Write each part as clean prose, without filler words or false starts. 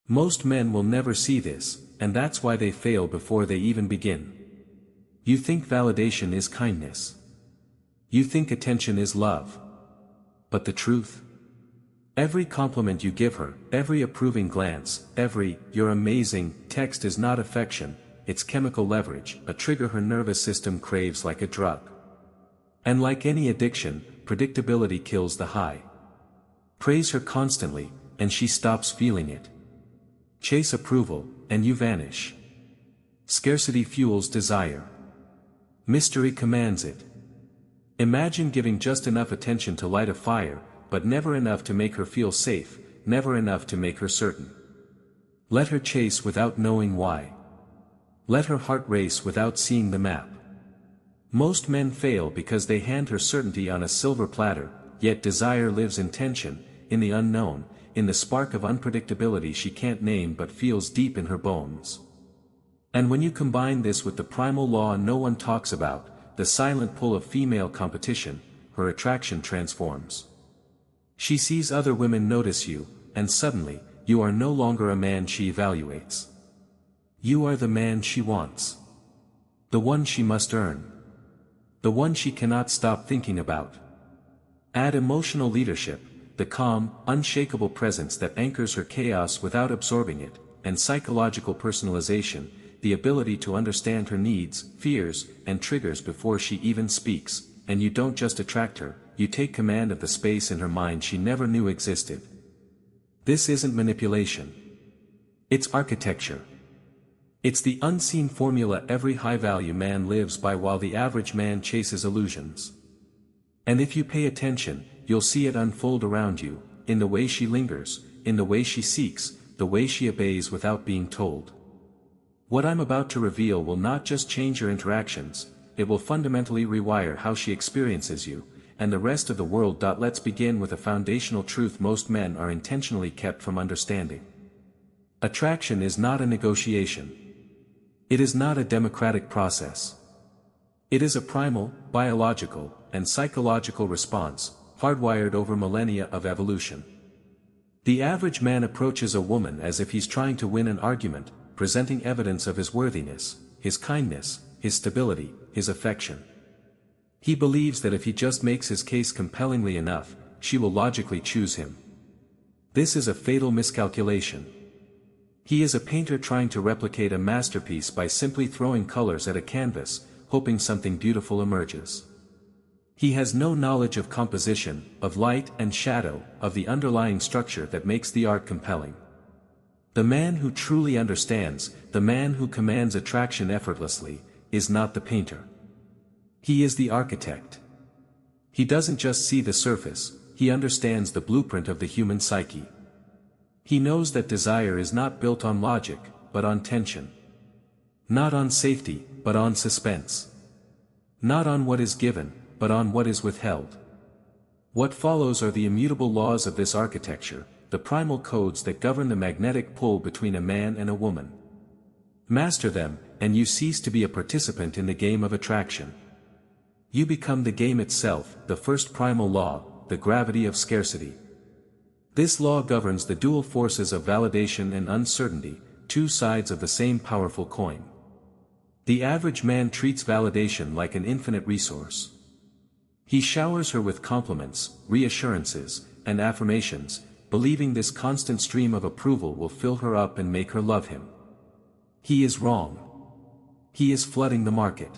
Most men will never see this, and that's why they fail before they even begin. You think validation is kindness. You think attention is love. But the truth? Every compliment you give her, every approving glance, every "you're amazing" text is not affection, it's chemical leverage, a trigger her nervous system craves like a drug. And like any addiction, predictability kills the high. Praise her constantly, and she stops feeling it. Chase approval, and you vanish. Scarcity fuels desire. Mystery commands it. Imagine giving just enough attention to light a fire, but never enough to make her feel safe, never enough to make her certain. Let her chase without knowing why. Let her heart race without seeing the map. Most men fail because they hand her certainty on a silver platter, yet desire lives in tension, in the unknown, in the spark of unpredictability she can't name but feels deep in her bones. And when you combine this with the primal law no one talks about, the silent pull of female competition, her attraction transforms. She sees other women notice you, and suddenly, you are no longer a man she evaluates. You are the man she wants. The one she must earn. The one she cannot stop thinking about. Add emotional leadership, the calm, unshakable presence that anchors her chaos without absorbing it, and psychological personalization, the ability to understand her needs, fears, and triggers before she even speaks, and you don't just attract her, you take command of the space in her mind she never knew existed. This isn't manipulation. It's architecture. It's the unseen formula every high-value man lives by while the average man chases illusions. And if you pay attention, you'll see it unfold around you, in the way she lingers, in the way she seeks, the way she obeys without being told. What I'm about to reveal will not just change your interactions, it will fundamentally rewire how she experiences you, and the rest of the world. Let's begin with a foundational truth most men are intentionally kept from understanding. Attraction is not a negotiation. It is not a democratic process. It is a primal, biological, and psychological response, hardwired over millennia of evolution. The average man approaches a woman as if he's trying to win an argument, presenting evidence of his worthiness, his kindness, his stability, his affection. He believes that if he just makes his case compellingly enough, she will logically choose him. This is a fatal miscalculation. He is a painter trying to replicate a masterpiece by simply throwing colors at a canvas, hoping something beautiful emerges. He has no knowledge of composition, of light and shadow, of the underlying structure that makes the art compelling. The man who truly understands, the man who commands attraction effortlessly, is not the painter. He is the architect. He doesn't just see the surface, he understands the blueprint of the human psyche. He knows that desire is not built on logic, but on tension. Not on safety, but on suspense. Not on what is given, but on what is withheld. What follows are the immutable laws of this architecture, the primal codes that govern the magnetic pull between a man and a woman. Master them, and you cease to be a participant in the game of attraction. You become the game itself, the first primal law, the gravity of scarcity. This law governs the dual forces of validation and uncertainty, two sides of the same powerful coin. The average man treats validation like an infinite resource. He showers her with compliments, reassurances, and affirmations, believing this constant stream of approval will fill her up and make her love him. He is wrong. He is flooding the market.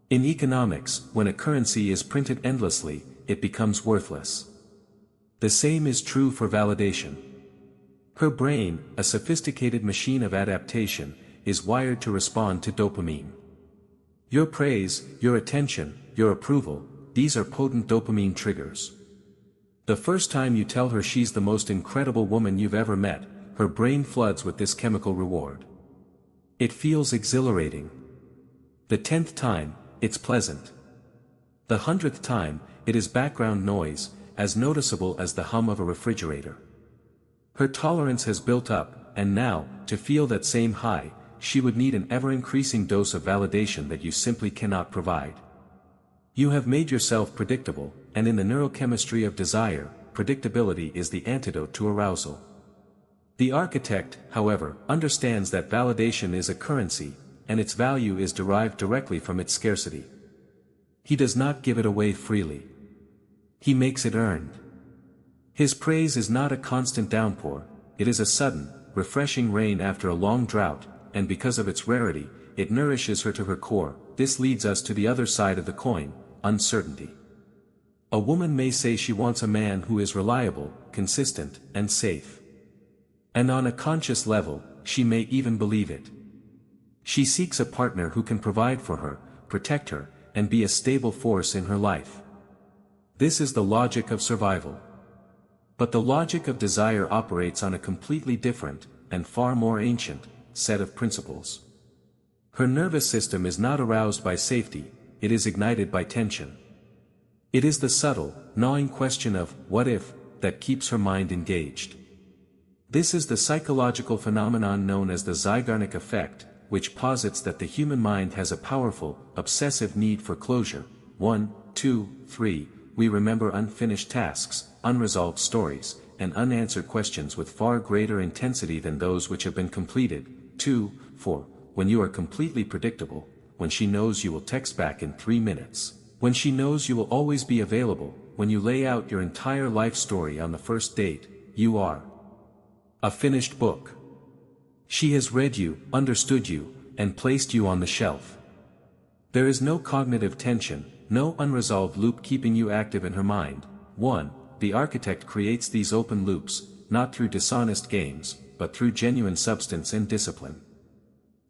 In economics, when a currency is printed endlessly, it becomes worthless. The same is true for validation. Her brain, a sophisticated machine of adaptation, is wired to respond to dopamine. Your praise, your attention, your approval, these are potent dopamine triggers. The first time you tell her she's the most incredible woman you've ever met, her brain floods with this chemical reward. It feels exhilarating. The 10th time, it's pleasant. The 100th time, it is background noise, as noticeable as the hum of a refrigerator. Her tolerance has built up, and now, to feel that same high, she would need an ever-increasing dose of validation that you simply cannot provide. You have made yourself predictable, and in the neurochemistry of desire, predictability is the antidote to arousal. The architect, however, understands that validation is a currency, and its value is derived directly from its scarcity. He does not give it away freely. He makes it earned. His praise is not a constant downpour, it is a sudden, refreshing rain after a long drought, and because of its rarity, it nourishes her to her core. This leads us to the other side of the coin, uncertainty. A woman may say she wants a man who is reliable, consistent, and safe. And on a conscious level, she may even believe it. She seeks a partner who can provide for her, protect her, and be a stable force in her life. This is the logic of survival. But the logic of desire operates on a completely different, and far more ancient, set of principles. Her nervous system is not aroused by safety, it is ignited by tension. It is the subtle, gnawing question of, what if, that keeps her mind engaged. This is the psychological phenomenon known as the Zeigarnik effect, which posits that the human mind has a powerful, obsessive need for closure. 1, 2, 3, we remember unfinished tasks, unresolved stories, and unanswered questions with far greater intensity than those which have been completed. 2, 4, when you are completely predictable, when she knows you will text back in 3 minutes, when she knows you will always be available, when you lay out your entire life story on the first date, you are a finished book. She has read you, understood you, and placed you on the shelf. There is no cognitive tension, no unresolved loop keeping you active in her mind. 1. The architect creates these open loops, not through dishonest games, but through genuine substance and discipline.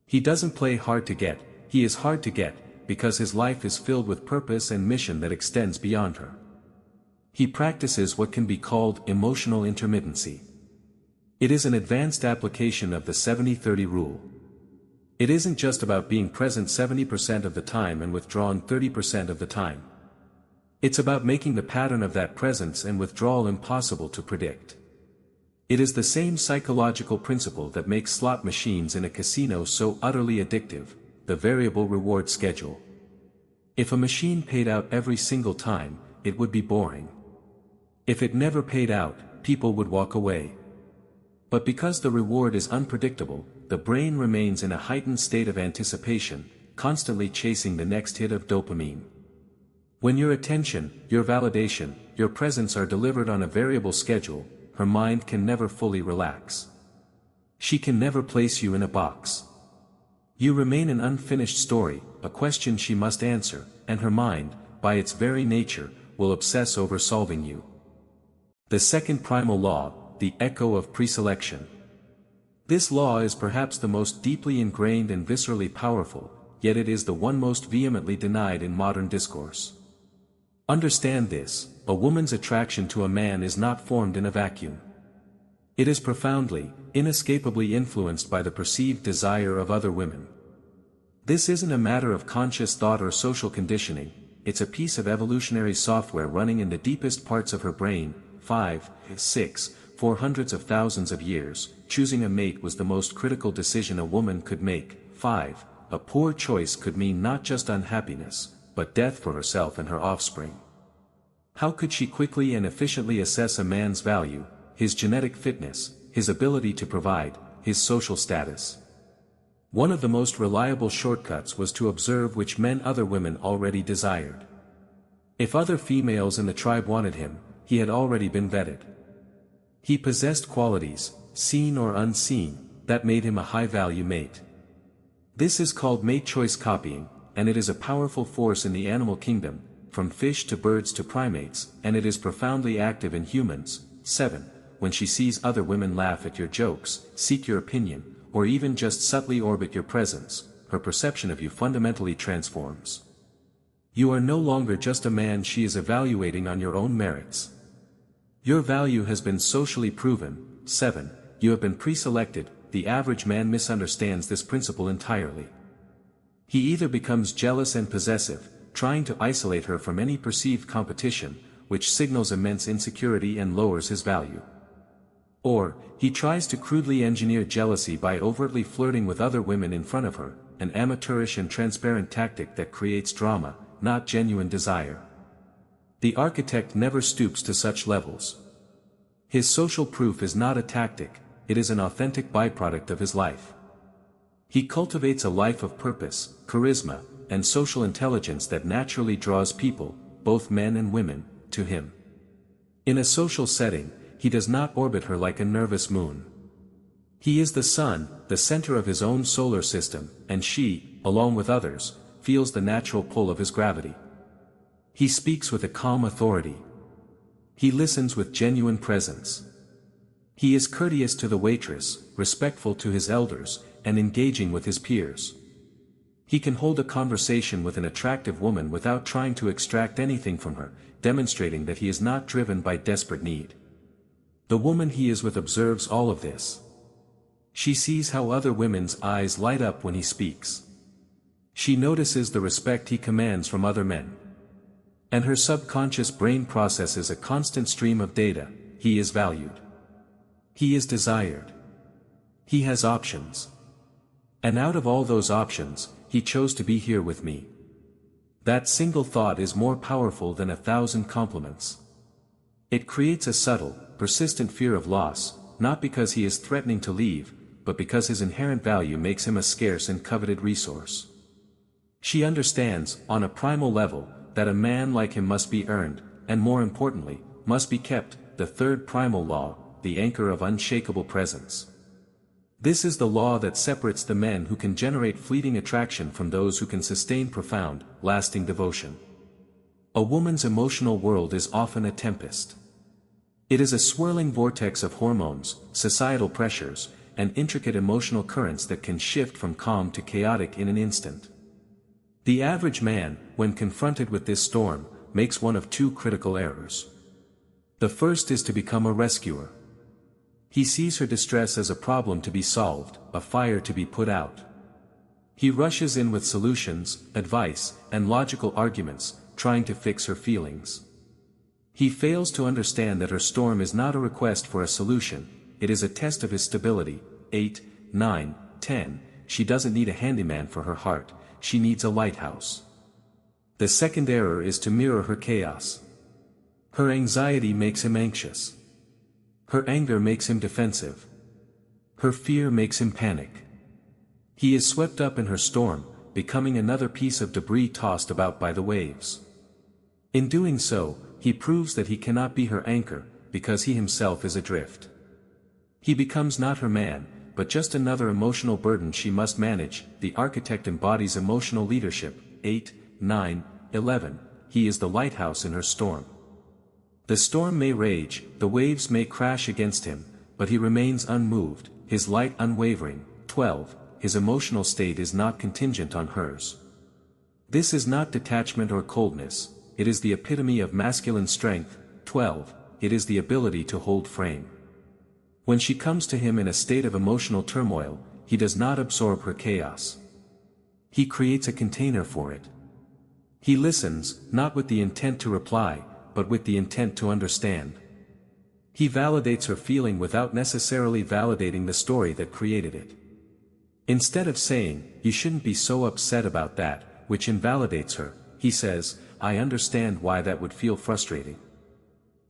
He doesn't play hard to get, he is hard to get, because his life is filled with purpose and mission that extends beyond her. He practices what can be called emotional intermittency. It is an advanced application of the 70-30 rule. It isn't just about being present 70% of the time and withdrawn 30% of the time. It's about making the pattern of that presence and withdrawal impossible to predict. It is the same psychological principle that makes slot machines in a casino so utterly addictive, the variable reward schedule. If a machine paid out every single time, it would be boring. If it never paid out, people would walk away. But because the reward is unpredictable, the brain remains in a heightened state of anticipation, constantly chasing the next hit of dopamine. When your attention, your validation, your presence are delivered on a variable schedule, her mind can never fully relax. She can never place you in a box. You remain an unfinished story, a question she must answer, and her mind, by its very nature, will obsess over solving you. The second primal law, the echo of preselection. This law is perhaps the most deeply ingrained and viscerally powerful, yet it is the one most vehemently denied in modern discourse. Understand this, a woman's attraction to a man is not formed in a vacuum. It is profoundly, inescapably influenced by the perceived desire of other women. This isn't a matter of conscious thought or social conditioning, it's a piece of evolutionary software running in the deepest parts of her brain. 5, 6, for hundreds of thousands of years, choosing a mate was the most critical decision a woman could make. 5, a poor choice could mean not just unhappiness, but death for herself and her offspring. How could she quickly and efficiently assess a man's value, his genetic fitness, his ability to provide, his social status? One of the most reliable shortcuts was to observe which men other women already desired. If other females in the tribe wanted him, he had already been vetted. He possessed qualities, seen or unseen, that made him a high-value mate. This is called mate choice copying, and it is a powerful force in the animal kingdom, from fish to birds to primates, and it is profoundly active in humans. 7. When she sees other women laugh at your jokes, seek your opinion, or even just subtly orbit your presence, her perception of you fundamentally transforms. You are no longer just a man she is evaluating on your own merits. Your value has been socially proven. 7. You have been pre-selected. The average man misunderstands this principle entirely. He either becomes jealous and possessive, trying to isolate her from any perceived competition, which signals immense insecurity and lowers his value. Or, he tries to crudely engineer jealousy by overtly flirting with other women in front of her, an amateurish and transparent tactic that creates drama, not genuine desire. The architect never stoops to such levels. His social proof is not a tactic, it is an authentic byproduct of his life. He cultivates a life of purpose, charisma, and social intelligence that naturally draws people, both men and women, to him. In a social setting, he does not orbit her like a nervous moon. He is the sun, the center of his own solar system, and she, along with others, feels the natural pull of his gravity. He speaks with a calm authority. He listens with genuine presence. He is courteous to the waitress, respectful to his elders, and engaging with his peers. He can hold a conversation with an attractive woman without trying to extract anything from her, demonstrating that he is not driven by desperate need. The woman he is with observes all of this. She sees how other women's eyes light up when he speaks. She notices the respect he commands from other men. And her subconscious brain processes a constant stream of data. He is valued. He is desired. He has options. And out of all those options, he chose to be here with me. That single thought is more powerful than 1,000 compliments. It creates a subtle, persistent fear of loss, not because he is threatening to leave, but because his inherent value makes him a scarce and coveted resource. She understands, on a primal level, that a man like him must be earned, and more importantly, must be kept, the third primal law, the anchor of unshakable presence. This is the law that separates the men who can generate fleeting attraction from those who can sustain profound, lasting devotion. A woman's emotional world is often a tempest. It is a swirling vortex of hormones, societal pressures, and intricate emotional currents that can shift from calm to chaotic in an instant. The average man, when confronted with this storm, makes one of two critical errors. The first is to become a rescuer. He sees her distress as a problem to be solved, a fire to be put out. He rushes in with solutions, advice, and logical arguments, trying to fix her feelings. He fails to understand that her storm is not a request for a solution, it is a test of his stability. 8, 9, 10, she doesn't need a handyman for her heart, she needs a lighthouse. The second error is to mirror her chaos. Her anxiety makes him anxious. Her anger makes him defensive. Her fear makes him panic. He is swept up in her storm, becoming another piece of debris tossed about by the waves. In doing so, he proves that he cannot be her anchor, because he himself is adrift. He becomes not her man, but just another emotional burden she must manage. The architect embodies emotional leadership. 8, 9, 11, he is the lighthouse in her storm. The storm may rage, the waves may crash against him, but he remains unmoved, his light unwavering. 12, his emotional state is not contingent on hers. This is not detachment or coldness, it is the epitome of masculine strength. 12, it is the ability to hold frame. When she comes to him in a state of emotional turmoil, he does not absorb her chaos. He creates a container for it. He listens, not with the intent to reply, but with the intent to understand. He validates her feeling without necessarily validating the story that created it. Instead of saying, "You shouldn't be so upset about that," which invalidates her, he says, "I understand why that would feel frustrating.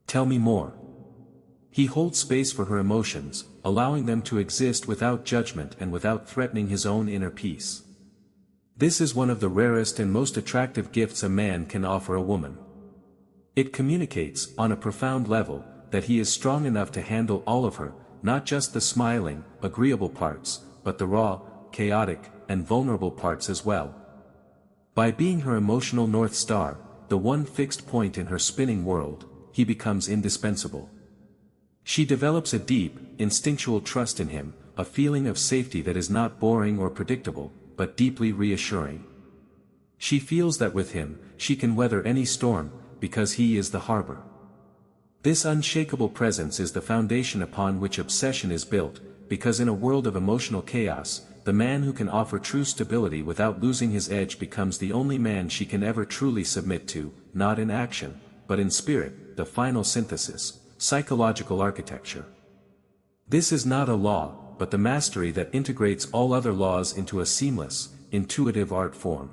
Tell me more." He holds space for her emotions, allowing them to exist without judgment and without threatening his own inner peace. This is one of the rarest and most attractive gifts a man can offer a woman. It communicates, on a profound level, that he is strong enough to handle all of her, not just the smiling, agreeable parts, but the raw, chaotic, and vulnerable parts as well. By being her emotional North Star, the one fixed point in her spinning world, he becomes indispensable. She develops a deep, instinctual trust in him, a feeling of safety that is not boring or predictable, but deeply reassuring. She feels that with him, she can weather any storm, because he is the harbor. This unshakable presence is the foundation upon which obsession is built, because in a world of emotional chaos, the man who can offer true stability without losing his edge becomes the only man she can ever truly submit to, not in action, but in spirit, the final synthesis. Psychological architecture. This is not a law, but the mastery that integrates all other laws into a seamless, intuitive art form.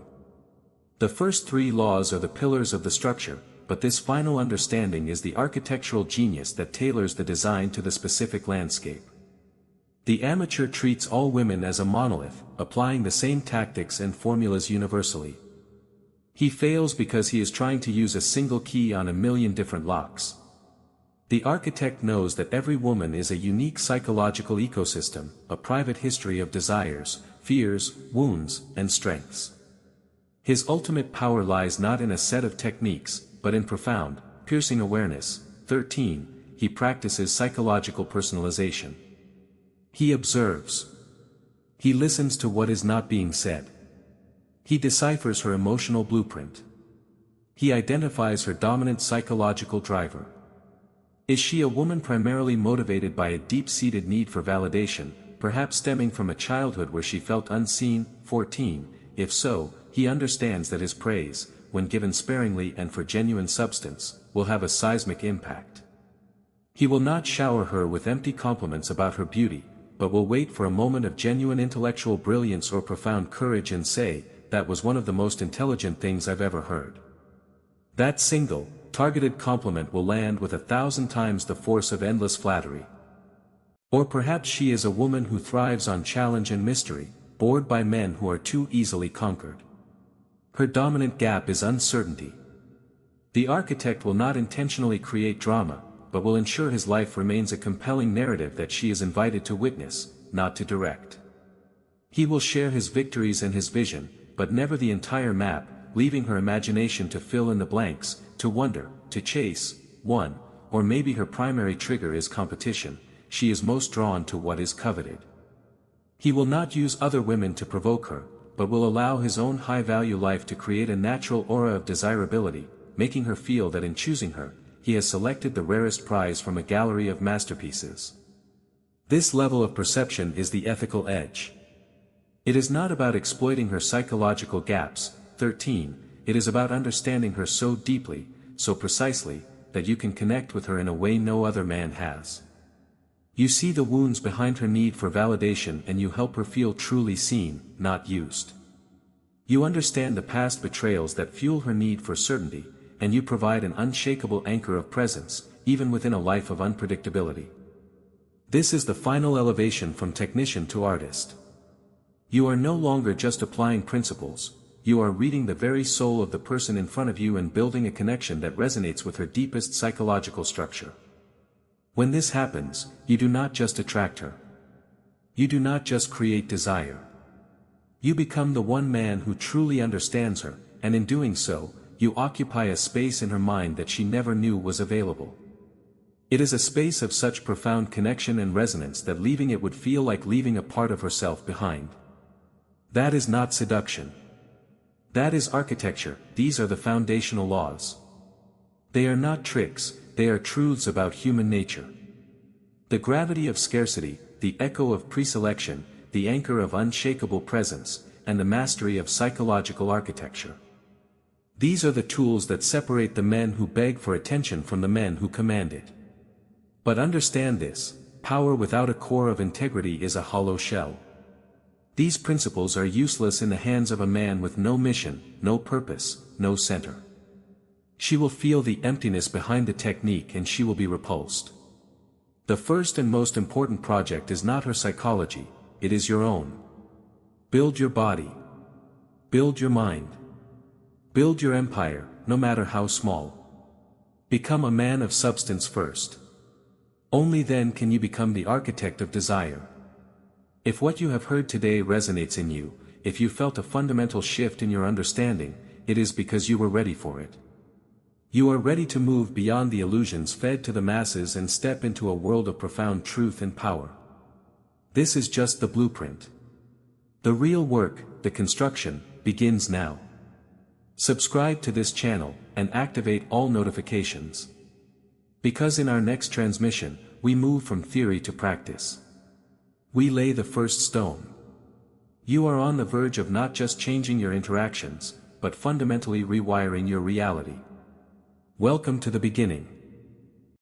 The first three laws are the pillars of the structure, but this final understanding is the architectural genius that tailors the design to the specific landscape. The amateur treats all women as a monolith, applying the same tactics and formulas universally. He fails because he is trying to use a single key on a million different locks. The architect knows that every woman is a unique psychological ecosystem, a private history of desires, fears, wounds, and strengths. His ultimate power lies not in a set of techniques, but in profound, piercing awareness. 13. He practices psychological personalization. He observes. He listens to what is not being said. He deciphers her emotional blueprint. He identifies her dominant psychological driver. Is she a woman primarily motivated by a deep-seated need for validation, perhaps stemming from a childhood where she felt unseen? 14. If so, he understands that his praise, when given sparingly and for genuine substance, will have a seismic impact. He will not shower her with empty compliments about her beauty, but will wait for a moment of genuine intellectual brilliance or profound courage and say, "That was one of the most intelligent things I've ever heard." That single, targeted compliment will land with 1,000 times the force of endless flattery. Or perhaps she is a woman who thrives on challenge and mystery, bored by men who are too easily conquered. Her dominant gap is uncertainty. The architect will not intentionally create drama, but will ensure his life remains a compelling narrative that she is invited to witness, not to direct. He will share his victories and his vision, but never the entire map, leaving her imagination to fill in the blanks, to wonder, to chase. 1. Or maybe her primary trigger is competition. She is most drawn to what is coveted. He will not use other women to provoke her, but will allow his own high-value life to create a natural aura of desirability, making her feel that in choosing her, he has selected the rarest prize from a gallery of masterpieces. This level of perception is the ethical edge. It is not about exploiting her psychological gaps. 13. It is about understanding her so deeply, so precisely, that you can connect with her in a way no other man has. You see the wounds behind her need for validation and you help her feel truly seen, not used. You understand the past betrayals that fuel her need for certainty, and you provide an unshakable anchor of presence, even within a life of unpredictability. This is the final elevation from technician to artist. You are no longer just applying principles, you are reading the very soul of the person in front of you and building a connection that resonates with her deepest psychological structure. When this happens, you do not just attract her. You do not just create desire. You become the one man who truly understands her, and in doing so, you occupy a space in her mind that she never knew was available. It is a space of such profound connection and resonance that leaving it would feel like leaving a part of herself behind. That is not seduction. That is architecture. These are the foundational laws. They are not tricks, they are truths about human nature. The gravity of scarcity, the echo of preselection, the anchor of unshakable presence, and the mastery of psychological architecture. These are the tools that separate the men who beg for attention from the men who command it. But understand this, power without a core of integrity is a hollow shell. These principles are useless in the hands of a man with no mission, no purpose, no center. She will feel the emptiness behind the technique and she will be repulsed. The first and most important project is not her psychology, it is your own. Build your body. Build your mind. Build your empire, no matter how small. Become a man of substance first. Only then can you become the architect of desire. If what you have heard today resonates in you, if you felt a fundamental shift in your understanding, it is because you were ready for it. You are ready to move beyond the illusions fed to the masses and step into a world of profound truth and power. This is just the blueprint. The real work, the construction, begins now. Subscribe to this channel, and activate all notifications. Because in our next transmission, we move from theory to practice. We lay the first stone. You are on the verge of not just changing your interactions, but fundamentally rewiring your reality. Welcome to the beginning.